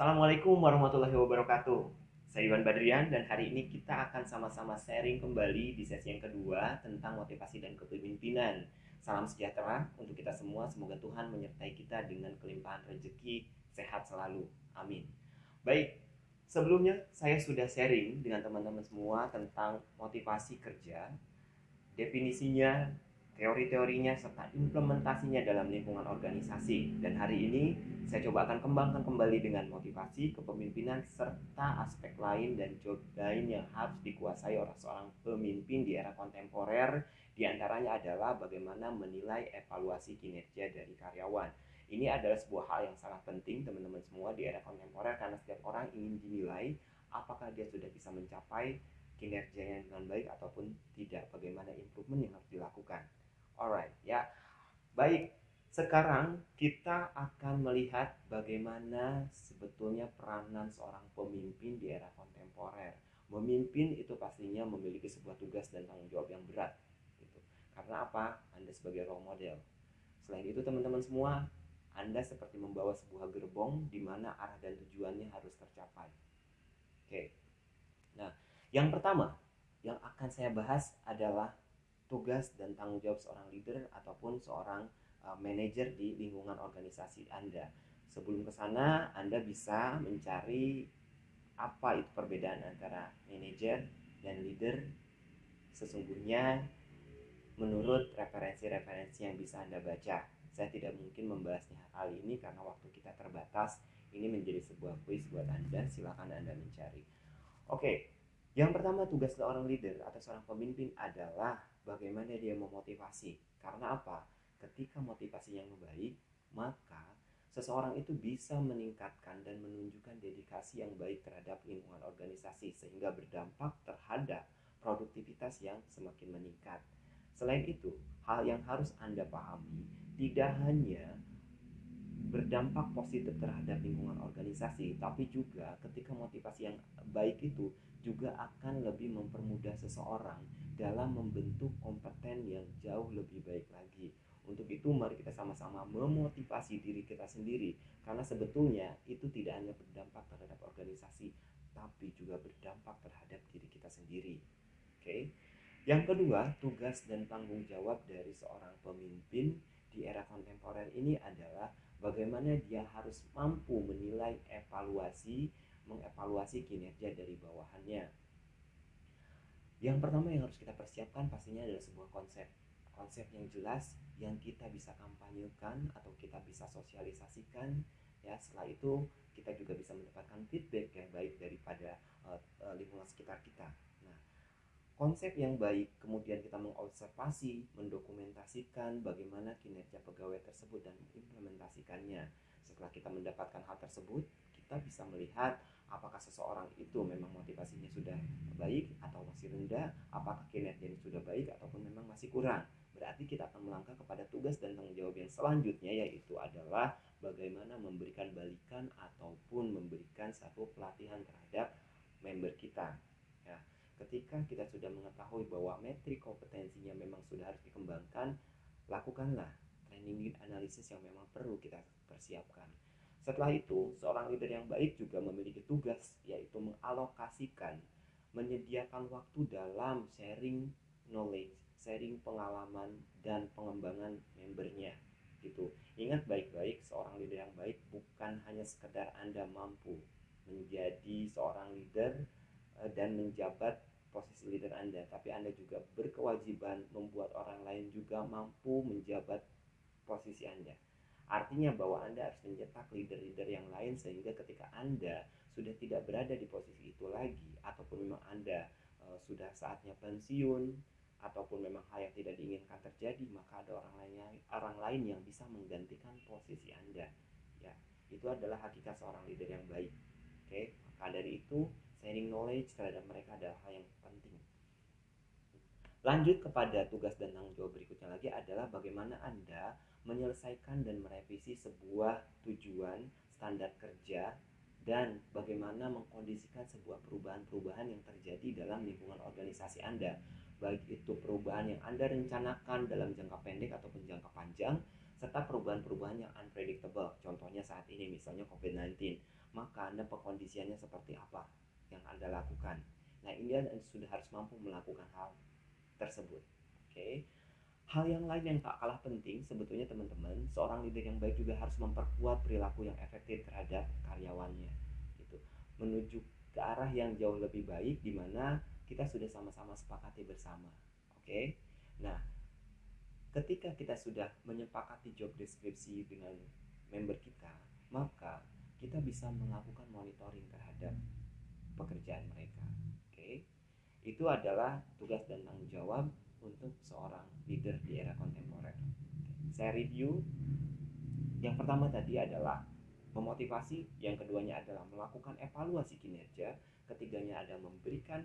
Assalamualaikum warahmatullahi wabarakatuh. Saya Iwan Badrian dan hari ini kita akan sama-sama sharing kembali di sesi yang kedua tentang motivasi dan kepemimpinan. Salam sejahtera untuk kita semua. Semoga Tuhan menyertai kita dengan kelimpahan rezeki, sehat selalu. Amin. Baik, sebelumnya saya sudah sharing dengan teman-teman semua tentang motivasi kerja, definisinya, teori-teorinya, serta implementasinya dalam lingkungan organisasi. Dan hari ini saya coba akan kembangkan kembali dengan motivasi, kepemimpinan, serta aspek lain dan job lain yang harus dikuasai oleh seorang pemimpin di era kontemporer. Di antaranya adalah bagaimana menilai evaluasi kinerja dari karyawan. Ini adalah sebuah hal yang sangat penting teman-teman semua di era kontemporer karena setiap orang ingin dinilai apakah dia sudah bisa mencapai kinerjanya dengan baik ataupun tidak, bagaimana improvement yang harus dilakukan. Alright, ya. Baik, sekarang kita akan melihat bagaimana sebetulnya peranan seorang pemimpin di era kontemporer. Memimpin itu pastinya memiliki sebuah tugas dan tanggung jawab yang berat gitu. Karena apa? Anda sebagai role model. Selain itu teman-teman semua, Anda seperti membawa sebuah gerbong di mana arah dan tujuannya harus tercapai. Oke. Nah, yang pertama yang akan saya bahas adalah tugas dan tanggung jawab seorang leader ataupun seorang manajer di lingkungan organisasi Anda. Sebelum ke sana, Anda bisa mencari apa itu perbedaan antara manajer dan leader sesungguhnya menurut referensi-referensi yang bisa Anda baca. Saya tidak mungkin membahasnya hal ini karena waktu kita terbatas. Ini menjadi sebuah quiz buat Anda, silakan Anda mencari. Oke, yang pertama tugas seorang leader atau seorang pemimpin adalah bagaimana dia memotivasi. Karena apa? Ketika motivasi yang baik, maka seseorang itu bisa meningkatkan dan menunjukkan dedikasi yang baik terhadap lingkungan organisasi sehingga berdampak terhadap produktivitas yang semakin meningkat. Selain itu, hal yang harus Anda pahami tidak hanya berdampak positif terhadap lingkungan organisasi, tapi juga ketika motivasi yang baik itu juga akan lebih mempermudah seseorang dalam membentuk kompeten yang jauh lebih baik lagi. Untuk itu mari kita sama-sama memotivasi diri kita sendiri karena sebetulnya itu tidak hanya berdampak terhadap organisasi tapi juga berdampak terhadap diri kita sendiri. Oke. Yang kedua, tugas dan tanggung jawab dari seorang pemimpin di era kontemporer ini adalah bagaimana dia harus mampu menilai mengevaluasi kinerja dari bawahannya. Yang pertama yang harus kita persiapkan pastinya adalah sebuah konsep yang jelas yang kita bisa kampanyekan atau kita bisa sosialisasikan. Ya, setelah itu kita juga bisa mendapatkan feedback yang baik daripada lingkungan sekitar kita. Nah, konsep yang baik, kemudian kita mengobservasi, mendokumentasikan bagaimana kinerja pegawai tersebut dan mengimplementasikannya. Setelah kita mendapatkan hal tersebut, kita bisa melihat apakah seseorang itu memang motivasinya sudah baik atau masih rendah, apakah kinerjanya sudah baik ataupun memang masih kurang. Berarti kita akan melangkah kepada tugas dan tanggung jawab yang selanjutnya, yaitu adalah bagaimana memberikan balikan ataupun memberikan satu pelatihan terhadap member kita. Ya, ketika kita sudah mengetahui bahwa metrik kompetensinya memang sudah harus dikembangkan, lakukanlah training need analysis yang memang perlu kita persiapkan. Setelah itu, seorang leader yang baik juga memiliki tugas, yaitu mengalokasikan, menyediakan waktu dalam sharing knowledge, sharing pengalaman dan pengembangan membernya gitu. Ingat baik-baik, seorang leader yang baik bukan hanya sekedar Anda mampu menjadi seorang leader dan menjabat posisi leader Anda, tapi Anda juga berkewajiban membuat orang lain juga mampu menjabat posisi Anda. Artinya bahwa Anda harus mencetak leader-leader yang lain sehingga ketika Anda sudah tidak berada di posisi itu lagi ataupun memang Anda sudah saatnya pensiun ataupun memang hal yang tidak diinginkan terjadi, maka ada orang lain yang bisa menggantikan posisi Anda. Ya, itu adalah hakikat seorang leader yang baik. Oke, maka dari itu sharing knowledge terhadap mereka adalah hal yang penting. Lanjut kepada tugas dan tanggung jawab berikutnya lagi adalah bagaimana Anda menyelesaikan dan merevisi sebuah tujuan standar kerja dan bagaimana mengkondisikan sebuah perubahan-perubahan yang terjadi dalam lingkungan organisasi Anda. Baik itu perubahan yang Anda rencanakan dalam jangka pendek ataupun jangka panjang, serta perubahan-perubahan yang unpredictable. Contohnya saat ini misalnya COVID-19. maka Anda pengkondisiannya seperti apa yang Anda lakukan. Nah, ini Anda sudah harus mampu melakukan hal tersebut. Oke. Hal yang lain yang tak kalah penting sebetulnya teman-teman, seorang leader yang baik juga harus memperkuat perilaku yang efektif terhadap karyawannya gitu. Menuju ke arah yang jauh lebih baik di mana kita sudah sama-sama sepakati bersama. Oke. Nah, ketika kita sudah menyepakati job deskripsi dengan member kita, maka kita bisa melakukan monitoring terhadap pekerjaan mereka. Oke. Itu adalah tugas dan tanggung jawab untuk seorang leader di era kontemporer. Saya review. Yang pertama tadi adalah memotivasi, yang keduanya adalah melakukan evaluasi kinerja, ketiganya ada memberikan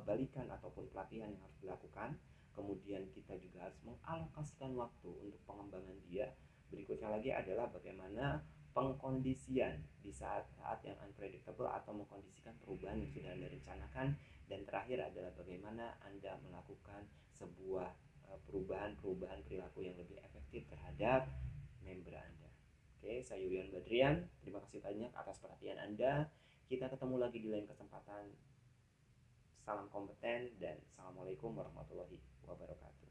balikan ataupun pelatihan yang harus dilakukan. Kemudian kita juga harus mengalokasikan waktu untuk pengembangan dia. Berikutnya lagi adalah bagaimana pengkondisian di saat-saat yang unpredictable atau mengkondisikan perubahan yang sudah Anda rencanakan. Dan terakhir adalah bagaimana Anda melakukan sebuah perubahan-perubahan perilaku yang lebih efektif terhadap member Anda. Oke, saya Yulian Badrian. Terima kasih banyak atas perhatian Anda. Kita ketemu lagi di lain kesempatan. Salam kompeten dan assalamualaikum warahmatullahi wabarakatuh.